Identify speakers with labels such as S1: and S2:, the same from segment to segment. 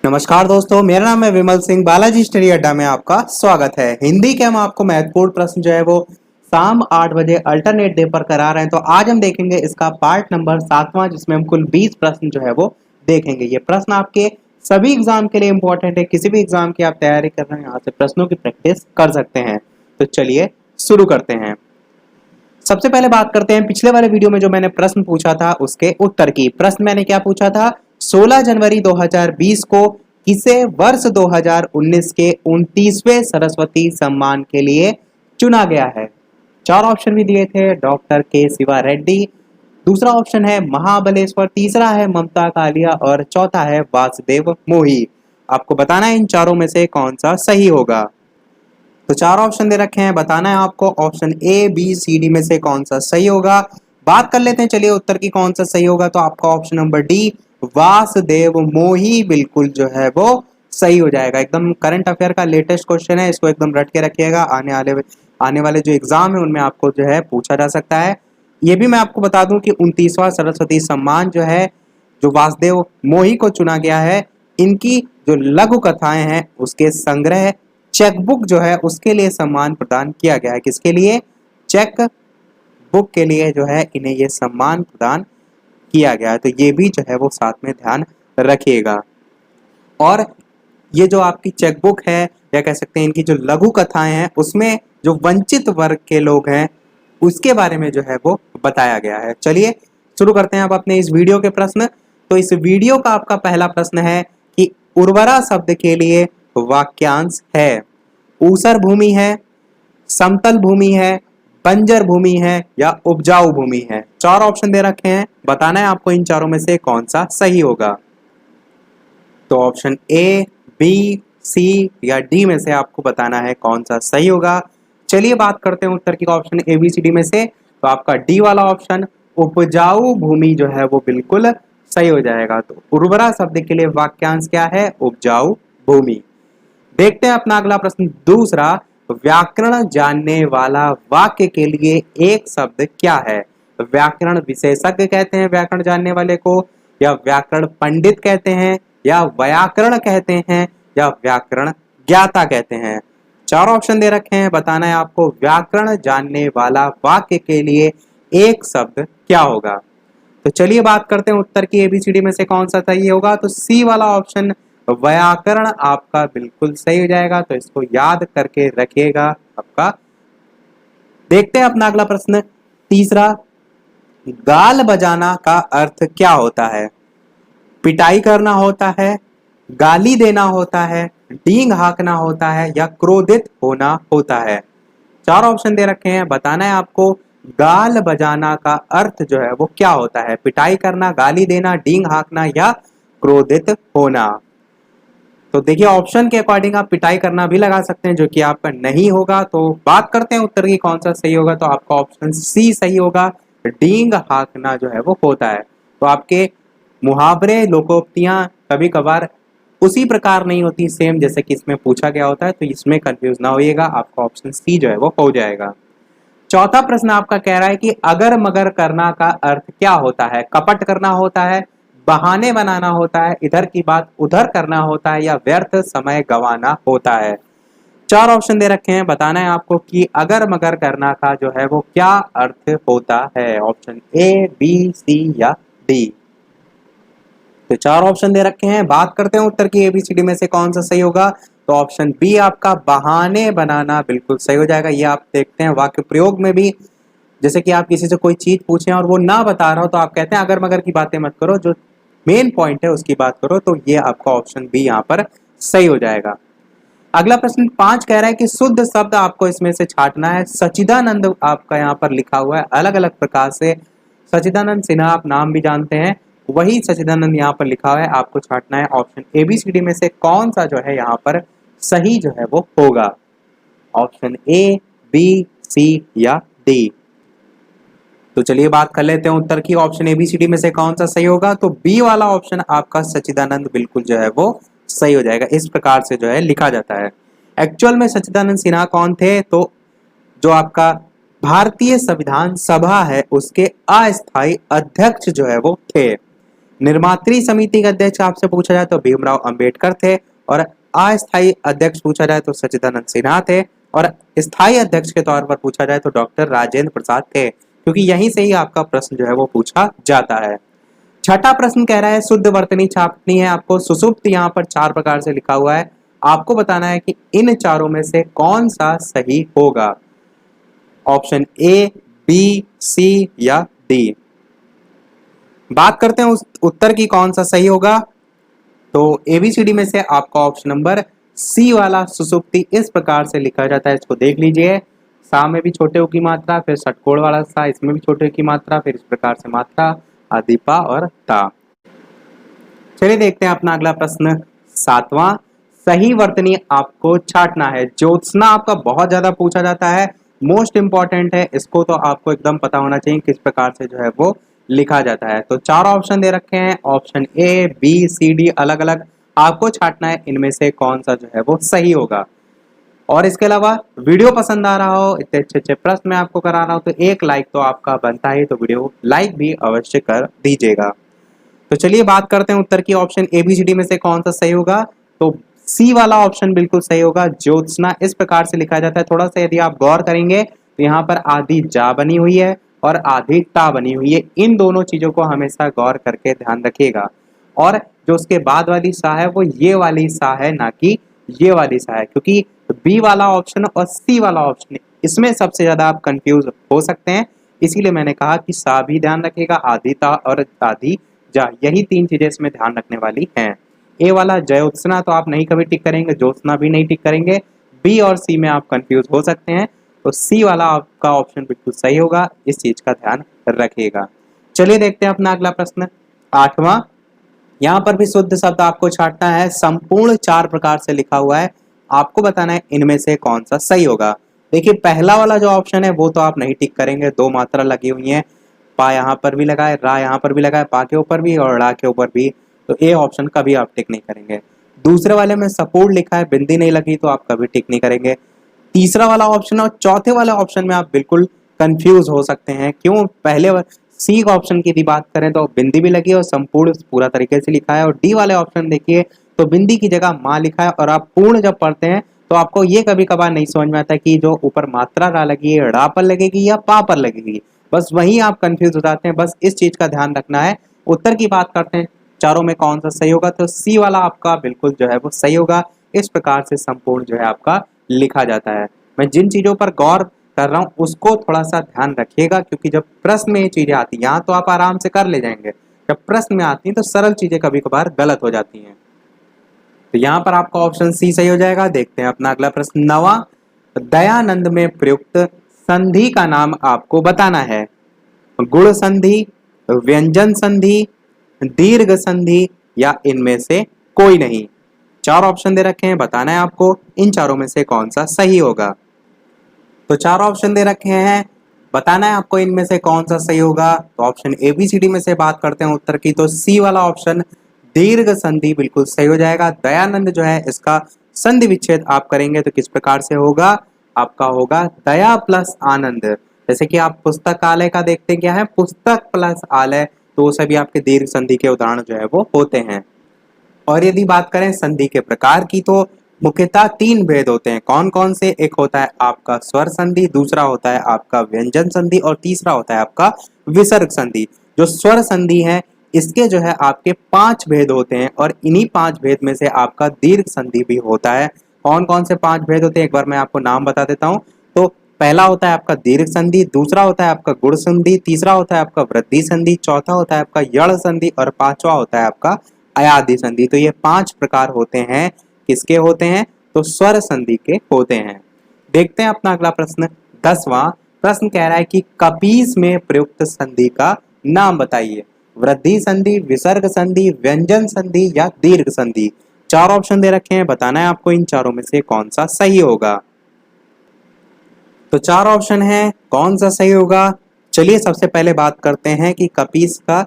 S1: नमस्कार दोस्तों, मेरा नाम है विमल सिंह। बालाजी स्टडी अड्डा में आपका स्वागत है। हिंदी के हम आपको महत्वपूर्ण प्रश्न जो है वो शाम 8 बजे अल्टरनेट डे पर करा रहे हैं। तो आज हम देखेंगे इसका पार्ट नंबर 7वां, जिसमें हम कुल 20 प्रश्न जो है वो देखेंगे। ये प्रश्न आपके सभी एग्जाम के लिए इंपॉर्टेंट है। किसी भी एग्जाम की आप तैयारी कर रहे हैं, यहाँ से प्रश्नों की प्रैक्टिस कर सकते हैं। तो चलिए शुरू करते हैं। सबसे पहले बात करते हैं पिछले वाले वीडियो में जो मैंने प्रश्न पूछा था उसके उत्तर की। प्रश्न मैंने क्या पूछा था? 16 जनवरी 2020 को किसे वर्ष 2019 के 29वें सरस्वती सम्मान के लिए चुना गया है? चार ऑप्शन भी दिए थे। डॉक्टर के शिवा रेड्डी, दूसरा ऑप्शन है महाबलेश्वर, तीसरा है ममता कालिया और चौथा है वासुदेव मोही। आपको बताना है इन चारों में से कौन सा सही होगा। तो चार ऑप्शन दे रखे हैं, बताना है आपको option A B C D में से कौन सा सही होगा। बात कर लेते हैं चलिए उत्तर की कौन सा सही होगा। तो आपका ऑप्शन नंबर डी वासुदेव मोही बिल्कुल जो है वो सही हो जाएगा। एकदम करंट अफेयर का लेटेस्ट क्वेश्चन है, इसको एकदम रट के रखिएगा। आने वाले जो एग्जाम है उनमें आपको जो है पूछा जा सकता है। ये भी मैं आपको बता दूं कि 29वां सरस्वती सम्मान जो है, जो वासुदेव मोही को चुना गया है, इनकी जो लघु कथाएं हैं उसके संग्रह चेकबुक जो है उसके लिए सम्मान प्रदान किया गया है। किसके लिए? चेक बुक के लिए जो है इन्हें ये सम्मान प्रदान किया गया है। तो ये भी जो है वो साथ में ध्यान रखिएगा। और ये जो आपकी चेकबुक है, या कह सकते हैं इनकी जो लघु कथाएं हैं, उसमें जो वंचित वर्ग के लोग हैं उसके बारे में जो है वो बताया गया है। चलिए शुरू करते हैं अब अपने इस वीडियो के प्रश्न। तो इस वीडियो का आपका पहला प्रश्न है कि उर्वरा शब्द के लिए वाक्यांश है। ऊसर भूमि है, समतल भूमि है, बंजर भूमि है या उपजाऊ भूमि है। चार ऑप्शन दे रखे हैं, बताना है आपको इन चारों में से कौन सा सही होगा। तो ऑप्शन ए बी सी या डी में से आपको बताना है कौन सा सही होगा। चलिए बात करते हैं उत्तर की option A B C D में से। तो आपका डी वाला ऑप्शन उपजाऊ भूमि जो है वो बिल्कुल सही हो जाएगा। तो उर्वरा शब्द के लिए वाक्यांश क्या है? उपजाऊ भूमि। देखते हैं अपना अगला प्रश्न दूसरा। व्याकरण जानने वाला वाक्य के लिए एक शब्द क्या है? व्याकरण विशेषज्ञ कहते हैं व्याकरण जानने वाले को, या व्याकरण पंडित कहते हैं, या व्याकरण कहते हैं, या व्याकरण ज्ञाता कहते हैं। चार ऑप्शन दे रखे हैं, बताना है आपको व्याकरण जानने वाला वाक्य के लिए एक शब्द क्या होगा। तो चलिए बात करते हैं उत्तर की एबीसीडी में से कौन सा सही होगा। तो सी वाला ऑप्शन व्याकरण आपका बिल्कुल सही हो जाएगा। तो इसको याद करके रखिएगा आपका। देखते हैं अपना अगला प्रश्न तीसरा। गाल बजाना का अर्थ क्या होता है? पिटाई करना होता है, गाली देना होता है, डींग हाँकना होता है, या क्रोधित होना होता है। चार ऑप्शन दे रखे हैं, बताना है आपको गाल बजाना का अर्थ जो है वो क्या होता है? पिटाई करना, गाली देना, डींग हाँकना या क्रोधित होना। तो देखिए ऑप्शन के अकॉर्डिंग आप पिटाई करना भी लगा सकते हैं, जो कि आपका नहीं होगा। तो बात करते हैं उत्तर की कौन सा सही होगा। तो आपका ऑप्शन सी सही होगा, डींग हाँकना जो है वो होता है। तो आपके मुहावरे लोकोक्तियां कभी कभार उसी प्रकार नहीं होती सेम जैसे कि इसमें पूछा गया होता है, तो इसमें कंफ्यूज ना होइएगा। आपका ऑप्शन सी जो है वो हो जाएगा। चौथा प्रश्न आपका कह रहा है कि अगर मगर करना का अर्थ क्या होता है? कपट करना होता है, बहाने बनाना होता है, इधर की बात उधर करना होता है, या व्यर्थ समय गंवाना होता है। चार ऑप्शन दे रखे हैं, बताना है आपको कि अगर मगर करना का जो है वो क्या अर्थ होता है। ऑप्शन ए बी सी या डी। तो चार ऑप्शन दे रखे हैं, बात करते हैं उत्तर की एबीसीडी में से कौन सा सही होगा। तो ऑप्शन बी आपका बहाने बनाना बिल्कुल सही हो जाएगा। ये आप देखते हैं वाक्य प्रयोग में भी, जैसे कि आप किसी से कोई चीज पूछें और वो ना बता रहा हो तो आप कहते हैं अगर मगर की बातें मत करो, जो मेन पॉइंट है उसकी बात करो। तो ये आपका ऑप्शन बी यहाँ पर सही हो जाएगा। अगला प्रश्न 5 कह रहा है कि शुद्ध शब्द आपको इसमें से छांटना है। सच्चिदानंद आपका यहाँ पर लिखा हुआ है अलग अलग प्रकार से। सच्चिदानंद सिन्हा आप नाम भी जानते हैं, वही सच्चिदानंद यहाँ पर लिखा हुआ है, आपको छांटना है। ऑप्शन एबीसीडी में से कौन सा जो है यहाँ पर सही जो है वो होगा। ऑप्शन ए बी सी या डी। तो चलिए बात कर लेते हैं उत्तर की। ऑप्शन एबीसीडी में से कौन सा सही होगा। तो बी वाला ऑप्शन आपका सच्चिदानंद बिल्कुल जो है वो सही हो जाएगा। इस प्रकार से जो है लिखा जाता है। एक्चुअल में सच्चिदानंद सिन्हा कौन थे? तो जो आपका भारतीय संविधान सभा है उसके अस्थायी अध्यक्ष जो है वो थे। निर्मात्री समिति के अध्यक्ष आपसे पूछा जाए तो भीमराव अंबेडकर थे, और अस्थायी अध्यक्ष पूछा जाए तो सच्चिदानंद सिन्हा थे, और स्थायी अध्यक्ष के तौर पर पूछा जाए तो डॉक्टर राजेंद्र प्रसाद थे, क्योंकि यहीं से ही आपका प्रश्न जो है वो पूछा जाता है। छठा प्रश्न कह रहा है शुद्ध वर्तनी छापनी है आपको। सुषुप्त यहाँ पर 4 प्रकार से लिखा हुआ है, आपको बताना है कि इन चारों में से कौन सा सही होगा। ऑप्शन ए, बी, सी या डी। बात करते हैं उस उत्तर की कौन सा सही होगा। तो एबीसीडी में से आपका ऑप्शन नंबर सी वाला सुसुप्ति इस प्रकार से लिखा जाता है। इसको देख लीजिए, सा में भी छोटे की मात्रा, फिर षटकोण वाला सा, इसमें भी छोटे की मात्रा, फिर इस प्रकार से मात्रा अधिपा और ता। चलिए देखते हैं अपना अगला प्रश्न 7वां। सही वर्तनी आपको छाटना है। ज्योत्सना आपका बहुत ज्यादा पूछा जाता है, मोस्ट इंपॉर्टेंट है, इसको तो आपको एकदम पता होना चाहिए किस प्रकार से जो है वो लिखा जाता है। तो 4 ऑप्शन दे रखे हैं, option A, B, C, D अलग अलग आपको छाटना है, इनमें से कौन सा जो है वो सही होगा। और इसके अलावा वीडियो पसंद आ रहा हो, इतने अच्छे अच्छे प्रश्न मैं आपको करा रहा हूं, तो एक लाइक तो आपका बनता है, तो वीडियो लाइक भी अवश्य कर दीजिएगा। तो चलिए बात करते हैं उत्तर की। ऑप्शन एबीसीडी में से कौन सा सही होगा। तो सी वाला ऑप्शन बिल्कुल सही होगा। ज्योत्सना इस प्रकार से लिखा जाता है। थोड़ा सा यदि आप गौर करेंगे तो यहाँ पर आधी जा बनी हुई है और आधी ता बनी हुई है। इन दोनों चीजों को हमेशा गौर करके ध्यान रखिएगा। और जो उसके बाद वाली सा है वो ये वाली सा है, ना कि ये वाली सा है, क्योंकि बी वाला ऑप्शन और सी वाला ऑप्शन इसमें सबसे ज्यादा आप कंफ्यूज हो सकते हैं। इसीलिए मैंने कहा कि सा भी ध्यान रखिएगा, आधी ता और आधी जा, यही 3 चीजें इसमें ध्यान रखने वाली हैं। ए वाला ज्योत्सना तो आप नहीं कभी टिक करेंगे, ज्योत्सना भी नहीं टिक करेंगे। बी और सी में आप कंफ्यूज हो सकते हैं, तो सी वाला आपका ऑप्शन बिल्कुल सही होगा, इस चीज का ध्यान रखिएगा। चलिए देखते हैं अपना अगला प्रश्न 8वां। यहाँ पर भी शुद्ध शब्द आपको छांटना है। संपूर्ण 4 प्रकार से लिखा हुआ है, आपको बताना है इनमें से कौन सा सही होगा। देखिए पहला वाला जो ऑप्शन है वो तो आप नहीं टिक करेंगे, 2 मात्रा लगी हुई है, पा यहाँ पर भी लगा है, रा यहाँ पर भी लगा है, पा के ऊपर भी और रा के ऊपर भी, तो ए ऑप्शन कभी आप टिक नहीं करेंगे। दूसरे वाले में सपोर्ट लिखा है, बिंदी नहीं लगी, तो आप कभी टिक नहीं करेंगे। तीसरा वाला ऑप्शन और चौथे वाले ऑप्शन में आप बिल्कुल कंफ्यूज हो सकते हैं। क्यों? पहले सी ऑप्शन की यदि बात करें तो बिंदी भी लगी है और संपूर्ण पूरा तरीके से लिखा है, और डी वाले ऑप्शन देखिए तो बिंदी की जगह माँ लिखा है, और आप पूर्ण जब पढ़ते हैं तो आपको ये कभी कभार नहीं समझ में आता कि जो ऊपर मात्रा रा लगी है रा पर लगेगी या पा पर लगेगी, बस वहीं आप कंफ्यूज हो जाते हैं। बस इस चीज का ध्यान रखना है। उत्तर की बात करते हैं चारों में कौन सा सही होगा, तो सी वाला आपका बिल्कुल जो है वो सही होगा। इस प्रकार से संपूर्ण जो है आपका लिखा जाता है। मैं जिन चीजों पर गौर कर रहा हूँ उसको थोड़ा सा ध्यान रखिएगा, क्योंकि जब प्रश्न में ये चीजें आती हैं, यहाँ तो आप आराम से कर ले जाएंगे, जब प्रश्न में आती हैं तो सरल चीजें कभी कभार गलत हो जाती हैं। तो यहाँ पर आपका ऑप्शन सी सही हो जाएगा। देखते हैं अपना अगला प्रश्न 9वां। दयानंद में प्रयुक्त संधि का नाम आपको बताना है। गुण संधि, व्यंजन संधि, दीर्घ संधि या इनमें से कोई नहीं। 4 ऑप्शन दे रखे हैं, बताना है आपको इन चारों में से कौन सा सही होगा। तो 4 ऑप्शन दे रखे हैं, बताना है आपको इनमें से कौन सा सही होगा। तो ऑप्शन एबीसीडी में से बात करते हैं उत्तर की, तो सी वाला ऑप्शन दीर्घ संधि बिल्कुल सही हो जाएगा। दयानंद जो है इसका संधि विच्छेद आप करेंगे तो किस प्रकार से होगा, आपका होगा दया प्लस आनंद। जैसे कि आप पुस्तकालय का देखते हैं क्या है, पुस्तक प्लस आलय, तो वो सभी आपके दीर्घ संधि के उदाहरण जो है वो होते हैं। और यदि बात करें संधि के प्रकार की, तो मुख्यतः 3 भेद होते हैं। कौन कौन से? एक होता है आपका स्वर संधि, दूसरा होता है आपका व्यंजन संधि, और तीसरा होता है आपका विसर्ग संधि। जो स्वर संधि है इसके जो है आपके 5 भेद होते हैं, और इन्हीं 5 भेद में से आपका दीर्घ संधि भी होता है। कौन कौन से 5 भेद होते हैं, एक बार मैं आपको नाम बता देता हूँ। तो पहला होता है आपका दीर्घ संधि, दूसरा होता है आपका गुण संधि, तीसरा होता है आपका वृद्धि संधि, चौथा होता है आपका यड़ संधि, और 5वां होता है आपका अयादि संधि। तो ये 5 प्रकार होते हैं, किसके होते हैं? तो स्वर संधि के होते हैं। देखते हैं अपना अगला प्रश्न 10वां। प्रश्न कह रहा है कि कपीस में प्रयुक्त संधि का नाम बताइए। वृद्धि संधि, विसर्ग संधि, व्यंजन संधि या दीर्घ संधि। 4 ऑप्शन दे रखे हैं, बताना है आपको इन चारों में से कौन सा सही होगा। तो 4 ऑप्शन है, कौन सा सही होगा। चलिए सबसे पहले बात करते हैं कि कपीस का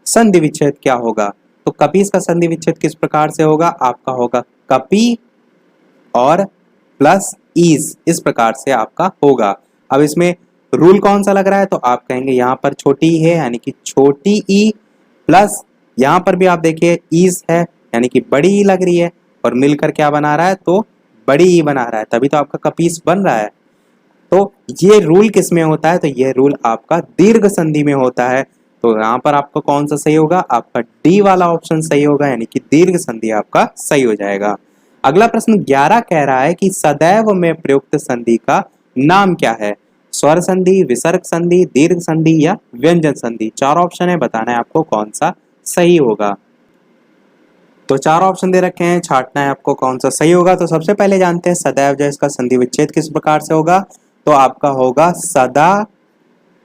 S1: संधि विच्छेद क्या होगा। तो कपीस का संधि विच्छेद किस प्रकार से होगा, आपका होगा कपी और प्लस ईज, इस प्रकार से आपका होगा। अब इसमें रूल कौन सा लग रहा है, तो आप कहेंगे यहाँ पर छोटी ई है, यानी कि छोटी ई प्लस यहाँ पर भी आप देखिए ईज है यानी कि बड़ी ई लग रही है और मिलकर क्या बना रहा है, तो बड़ी ई बना रहा है, तभी तो आपका कपीस बन रहा है। तो ये रूल किस में होता है, तो ये रूल आपका दीर्घ संधि में होता है। तो यहाँ पर आपका कौन सा सही होगा, आपका डी वाला ऑप्शन सही होगा, यानी कि दीर्घ संधि आपका सही हो जाएगा। अगला प्रश्न 11 कह रहा है कि सदैव में प्रयुक्त संधि का नाम क्या है। स्वर संधि, विसर्ग संधि, दीर्घ संधि या व्यंजन संधि। चार ऑप्शन है, बताना है आपको कौन सा सही होगा। तो चार ऑप्शन दे रखे हैं, छांटना है आपको कौन सा सही होगा। तो सबसे पहले जानते हैं सदैव जो इसका संधि विच्छेद किस प्रकार से होगा, तो आपका होगा सदा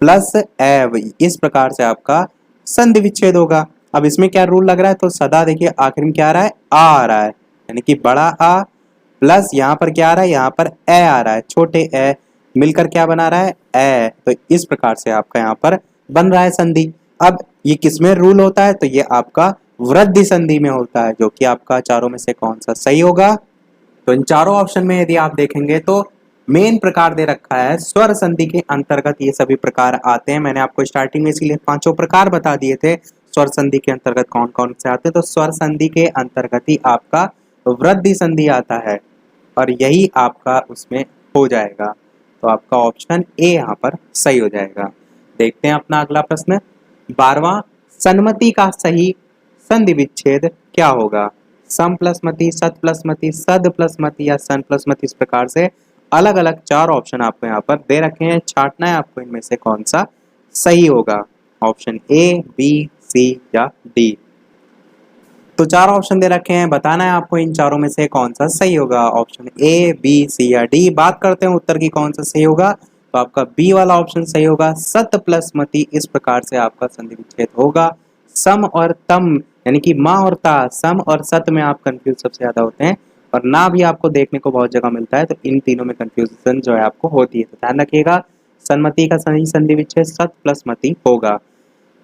S1: प्लस एव, इस प्रकार से आपका संधि विच्छेद होगा। अब इसमें क्या रूल लग रहा है, तो सदा देखिए आखिर में क्या आ रहा है, आ रहा है, यानी कि बड़ा आ, प्लस यहाँ पर क्या आ रहा है, यहाँ पर ए आ रहा है, छोटे ए, मिलकर क्या बना रहा है, ए। तो इस प्रकार से आपका यहाँ पर बन रहा है संधि। अब ये किसमें रूल होता है, तो ये आपका वृद्धि संधि में होता है, जो कि आपका चारों में से कौन सा सही होगा। तो इन चारों ऑप्शन में यदि आप देखेंगे तो मेन प्रकार दे रखा है, स्वर संधि के अंतर्गत ये सभी प्रकार आते हैं। मैंने आपको स्टार्टिंग में इसीलिए पांचों प्रकार बता दिए थे स्वर संधि के अंतर्गत कौन कौन से आते हैं। तो स्वर संधि के अंतर्गत ही आपका वृद्धि संधि आता है और यही आपका उसमें हो जाएगा। तो आपका ऑप्शन ए यहाँ पर सही हो जाएगा। देखते हैं अपना अगला प्रश्न 12वां, सन्मति का सही संधि विच्छेद क्या होगा। सम प्लस मति, सत प्लस मति, सद प्लस मति या सन प्लस मति। इस प्रकार से अलग अलग चार ऑप्शन आपको यहाँ पर दे रखे हैं, छांटना है आपको इनमें से कौन सा सही होगा, ऑप्शन ए, बी, सी या डी। तो चार ऑप्शन दे रखे हैं, बताना है आपको इन चारों में से कौन सा सही होगा, ऑप्शन ए, बी, सी या डी। बात करते हैं उत्तर की कौन सा सही होगा, तो आपका बी वाला ऑप्शन सही होगा, सत प्लस मति। इस प्रकार से आपका संधि विच्छेद होगा। सम और तम यानी कि माँ और ता, सम और सत में आप कंफ्यूज सबसे ज्यादा होते हैं और ना भी आपको देखने को बहुत जगह मिलता है, तो इन तीनों में कंफ्यूजन जो है आपको होती है। तो ध्यान रखिएगा, सन्मति का सही संधि विच्छेद सत प्लस मति होगा।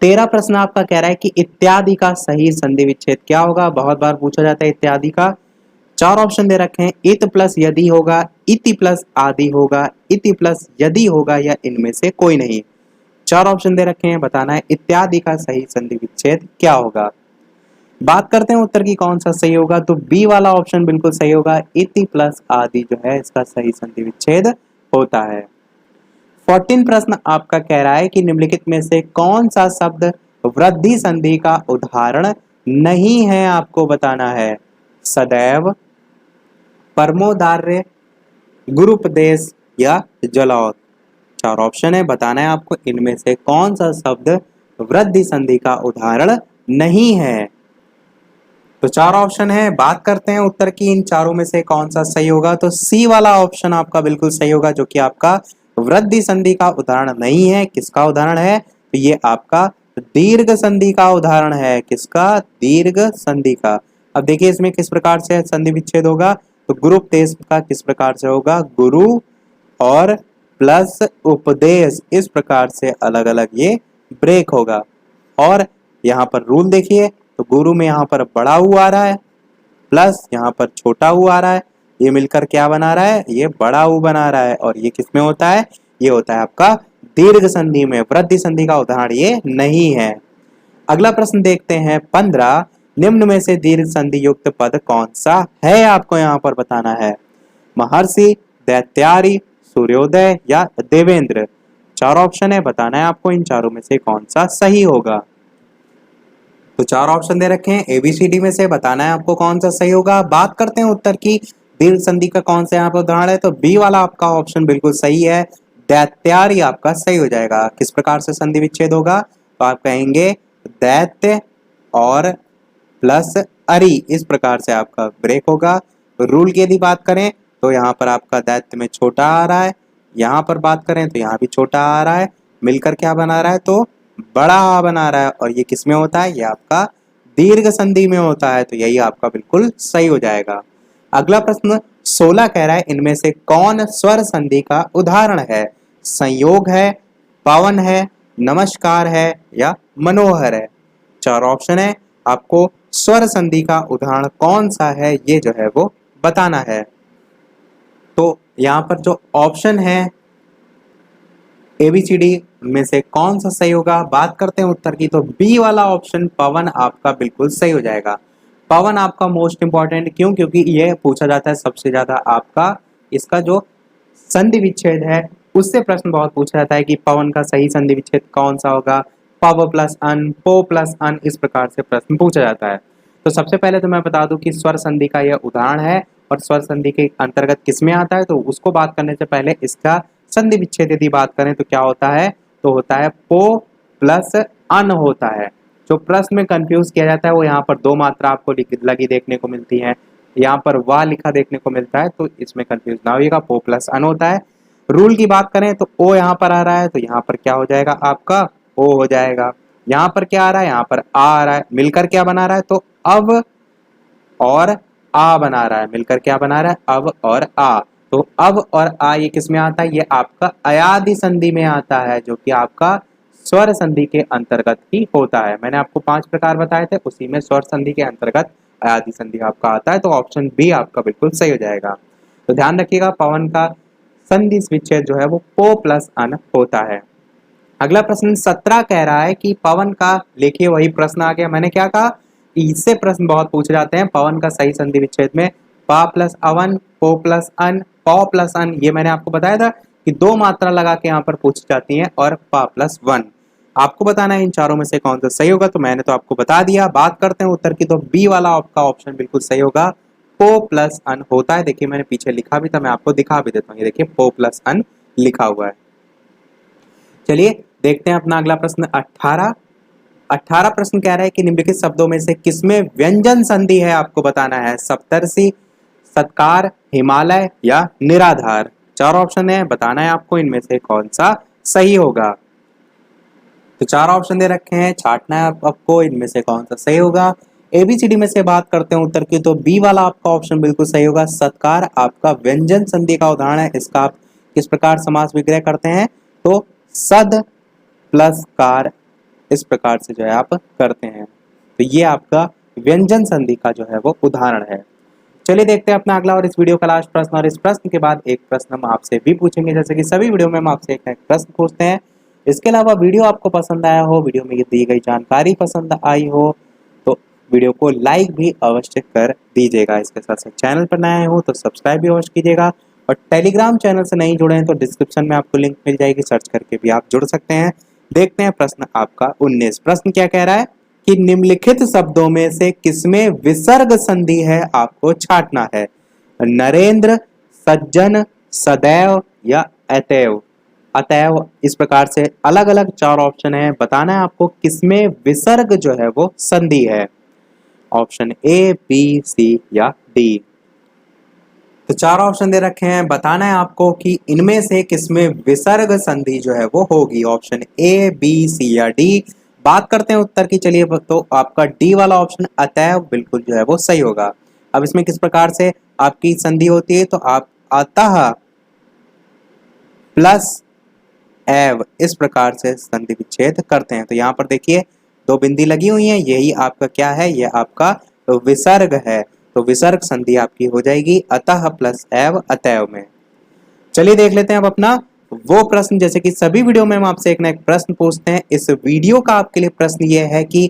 S1: 13 प्रश्न आपका कह रहा है कि इत्यादि का सही संधि विच्छेद क्या होगा। बहुत बार पूछा जाता है इत्यादि का। चार ऑप्शन दे रखे हैं, इत प्लस यदि होगा, इति प्लस आदि होगा, इति प्लस यदि होगा या इनमें से कोई नहीं। चार ऑप्शन दे रखे हैं, बताना है इत्यादि का सही संधि विच्छेद क्या होगा। बात करते हैं उत्तर की कौन सा सही होगा, तो बी वाला ऑप्शन बिल्कुल सही होगा, इति प्लस आदि जो है इसका सही संधि विच्छेद होता है। 14 प्रश्न आपका कह रहा है कि निम्नलिखित में से कौन सा शब्द वृद्धि संधि का उदाहरण नहीं है, आपको बताना है। सदैव, परमोदार्य, गुरुपदेश या जलौत। चार ऑप्शन है, बताना है आपको इनमें से कौन सा शब्द वृद्धि संधि का उदाहरण नहीं है। तो चार ऑप्शन है, बात करते हैं उत्तर की इन चारों में से कौन सा सही होगा, तो सी वाला ऑप्शन आपका बिल्कुल सही होगा, जो कि आपका वृद्धि संधि का उदाहरण नहीं है। किसका उदाहरण है, तो ये आपका दीर्घ संधि का उदाहरण है। किसका, दीर्घ संधि का। अब देखिए इसमें किस प्रकार से संधि विच्छेद होगा, तो गुरुपदेश का किस प्रकार से होगा, गुरु और प्लस उपदेश, इस प्रकार से अलग अलग ये ब्रेक होगा। और यहाँ पर रूल देखिए, तो गुरु में यहाँ पर बड़ा ऊ आ रहा है, प्लस यहाँ पर छोटा ऊ आ रहा है, ये मिलकर क्या बना रहा है, ये बड़ा ऊ बना रहा है। और ये किसमें होता है, ये होता है आपका दीर्घ संधि में। वृद्धि संधि का उदाहरण ये नहीं है। अगला प्रश्न देखते हैं 15, निम्न में से दीर्घ संधि युक्त पद कौन सा है, आपको यहाँ पर बताना है। महर्षि, दैत्यारी, सूर्योदय या देवेंद्र। चार ऑप्शन है, बताना है आपको इन चारों में से कौन सा सही होगा। तो चार ऑप्शन दे रखे हैं, एबीसीडी में से बताना है आपको कौन सा सही होगा। बात करते हैं उत्तर की, दीर्घ संधि का कौन सा यहाँ पर उदाहरण है, तो बी वाला आपका ऑप्शन बिल्कुल सही है, दैत्यारी आपका सही हो जाएगा। किस प्रकार से संधि विच्छेद होगा, तो आप कहेंगे दैत्य और प्लस अरि, इस प्रकार से आपका ब्रेक होगा। रूल की यदि बात करें तो यहाँ पर आपका दैत्य में छोटा आ रहा है, यहाँ पर बात करें तो यहाँ भी छोटा आ रहा है, मिलकर क्या बना रहा है, तो बड़ा आ बना रहा है। और ये किस में होता है, ये आपका दीर्घ संधि में होता है। तो यही आपका बिल्कुल सही हो जाएगा। अगला प्रश्न 16 कह रहा है, इनमें से कौन स्वर संधि का उदाहरण है। संयोग है, पवन है, नमस्कार है या मनोहर है। चार ऑप्शन है, आपको स्वर संधि का उदाहरण कौन सा है ये जो है वो बताना है। तो यहाँ पर जो ऑप्शन है ABCD उनमें से कौन सा सही होगा? बात करते हैं उत्तर की, तो बी वाला ऑप्शन पवन आपका बिल्कुल सही हो जाएगा। पवन आपका मोस्ट इंपॉर्टेंट, क्यों? क्योंकि ये पूछा जाता है सबसे ज्यादा आपका, इसका जो संधि विच्छेद है उससे प्रश्न बहुत पूछा जाता है कि पवन का सही संधि विच्छेद कौन सा होगा। पव प्लस अन, पो प्लस अन, इस प्रकार से प्रश्न पूछा जाता है। तो सबसे पहले तो मैं बता दूं कि स्वर संधि का यह उदाहरण है, और स्वर संधि के अंतर्गत किसमें आता है, तो उसको बात करने से पहले इसका संधि विच्छेद यदि बात करें तो क्या होता है, तो होता है पो प्लस अन होता है। जो प्रश्न में कंफ्यूज किया जाता है वो यहाँ पर दो मात्रा आपको लगी देखने को मिलती है, यहाँ पर वाह लिखा देखने को मिलता है, तो इसमें कंफ्यूज ना होइएगा, पो प्लस अन होता है। रूल की बात करें तो ओ यहाँ पर आ रहा है, तो यहाँ पर क्या हो जाएगा आपका ओ हो जाएगा। यहाँ पर क्या आ रहा है, यहाँ पर आ रहा है, मिलकर क्या बना रहा है, तो अब और आ बना रहा है, मिलकर क्या बना रहा है, अब और आ। तो अब और आ ये किस में आता है, ये आपका अयादि संधि में आता है, जो कि आपका स्वर संधि के अंतर्गत ही होता है। मैंने आपको 5 प्रकार बताए थे, उसी में स्वर संधि के अंतर्गत अयादि संधि आपका आता है, तो ऑप्शन बी आपका बिल्कुल सही हो जाएगा। तो ध्यान रखिएगा, पवन का संधि विच्छेद जो है वो पो प्लस अन होता है। अगला प्रश्न 17 कह रहा है कि पवन का, देखिए वही प्रश्न आ गया, मैंने क्या कहा कि इससे प्रश्न बहुत पूछे जाते हैं। पवन का सही संधि विच्छेद में पा प्लस अवन, पो प्लस अन, पौ प्लस अन, ये मैंने आपको बताया था कि दो मात्रा लगा के यहाँ पर पूछी जाती है, और पा प्लस वन। आपको बताना है इन चारों में से कौन सा सही होगा, तो मैंने तो आपको बता दिया। बात करते हैं उत्तर की, तो बी वाला आपका ऑप्शन बिल्कुल सही होगा, पो प्लस अन होता है। देखिए मैंने पीछे लिखा भी था, मैं आपको दिखा भी देता हूँ, ये देखिए पो प्लस अन लिखा हुआ है। चलिए देखते हैं अपना अगला प्रश्न 18। 18 प्रश्न कह रहा है कि निम्नलिखित शब्दों में से किसमें व्यंजन संधि है, आपको बताना है। सप्तर्षि, सत्कार, हिमालय या निराधार। चार ऑप्शन है, बताना है आपको इनमें से कौन सा सही होगा। तो चार ऑप्शन दे रखे हैं, छांटना है आपको इनमें से कौन सा सही होगा। एबीसीडी में से बात करते हैं उत्तर की, तो बी वाला आपका ऑप्शन बिल्कुल सही होगा। सत्कार आपका व्यंजन संधि का उदाहरण है। इसका आप किस प्रकार समास विग्रह करते हैं, तो सद प्लस कार, इस प्रकार से जो है आप करते हैं। तो ये आपका व्यंजन संधि का जो है वो उदाहरण है। चलिए देखते हैं अपना अगला और इस वीडियो का लास्ट प्रश्न, और इस प्रश्न के बाद एक प्रश्न हम आपसे भी पूछेंगे, जैसे कि सभी वीडियो में हम आपसे एक प्रश्न पूछते हैं। इसके अलावा वीडियो आपको पसंद आया हो, वीडियो में दी गई जानकारी पसंद आई हो, तो वीडियो को लाइक भी अवश्य कर दीजिएगा। इसके साथ साथ चैनल पर नए हो तो सब्सक्राइब भी अवश्य कीजिएगा, और टेलीग्राम चैनल से नहीं जुड़े हैं तो डिस्क्रिप्शन में आपको लिंक मिल जाएगी, सर्च करके भी आप जुड़ सकते हैं। देखते हैं प्रश्न आपका 19। प्रश्न क्या कह रहा है कि निम्नलिखित शब्दों में से किसमें विसर्ग संधि है, आपको छांटना है। नरेंद्र, सज्जन, सदैव या अतैव। अतैव, इस प्रकार से अलग अलग चार ऑप्शन है, बताना है आपको किसमें विसर्ग जो है वो संधि है। ऑप्शन ए, बी, सी या डी। तो चार ऑप्शन दे रखे हैं, बताना है आपको कि इनमें से किसमें विसर्ग संधि जो है वो होगी। ऑप्शन ए, बी, सी या डी। बात करते हैं उत्तर की, चलिए तो आपका डी वाला ऑप्शन अतैव बिल्कुल जो है वो सही होगा। अब इसमें किस प्रकार से आपकी संधि होती है, तो आप अतः प्लस एव, इस प्रकार से संधि विच्छेद करते हैं। तो यहाँ पर देखिए दो बिंदी लगी हुई हैं, यही आपका क्या है, ये आपका तो विसर्ग है। तो विसर्ग संधि आपकी हो जाएगी अतः प्लस एव, अतैव में। चलिए देख लेते हैं अब अपना वो प्रश्न, जैसे कि सभी वीडियो में हम आपसे एक ना एक प्रश्न पूछते हैं। इस वीडियो का आपके लिए प्रश्न ये है कि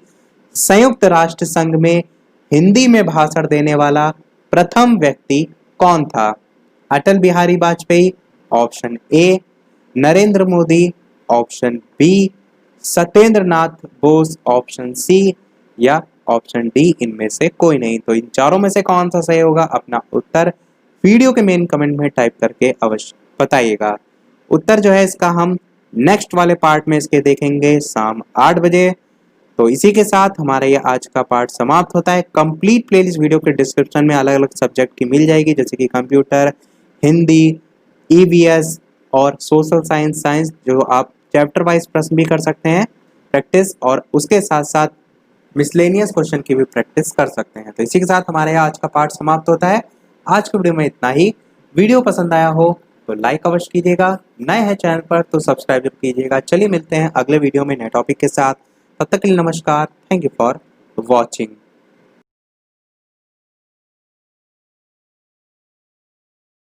S1: संयुक्त राष्ट्र संघ में हिंदी में भाषण देने वाला प्रथम व्यक्ति कौन था। Atal Bihari Vajpayee, option A, Narendra Modi, option B, Satyendra Nath Bose, option C या ऑप्शन डी, इनमें से कोई नहीं। तो इन चारों में से कौन सा सही होगा, अपना उत्तर वीडियो के मेन कमेंट में टाइप करके अवश्य बताइएगा। उत्तर जो है इसका हम नेक्स्ट वाले पार्ट में इसके देखेंगे शाम 8 बजे। तो इसी के साथ हमारा ये आज का पार्ट समाप्त होता है। कंप्लीट प्लेलिस्ट वीडियो के डिस्क्रिप्शन में अलग अलग सब्जेक्ट की मिल जाएगी, जैसे कि कंप्यूटर, हिंदी, ईवीएस और सोशल साइंस साइंस, जो आप चैप्टर वाइज प्रश्न भी कर सकते हैं प्रैक्टिस, और उसके साथ साथ मिसलेनियस क्वेश्चन की भी प्रैक्टिस कर सकते हैं। तो इसी के साथ हमारे आज का पार्ट समाप्त होता है। आज के वीडियो में इतना ही। वीडियो पसंद आया हो तो लाइक अवश्य कीजिएगा, नए हैं चैनल पर तो सब्सक्राइब कीजिएगा। चलिए मिलते हैं अगले वीडियो में नए टॉपिक के साथ, तब तक के लिए नमस्कार। Thank you for watching.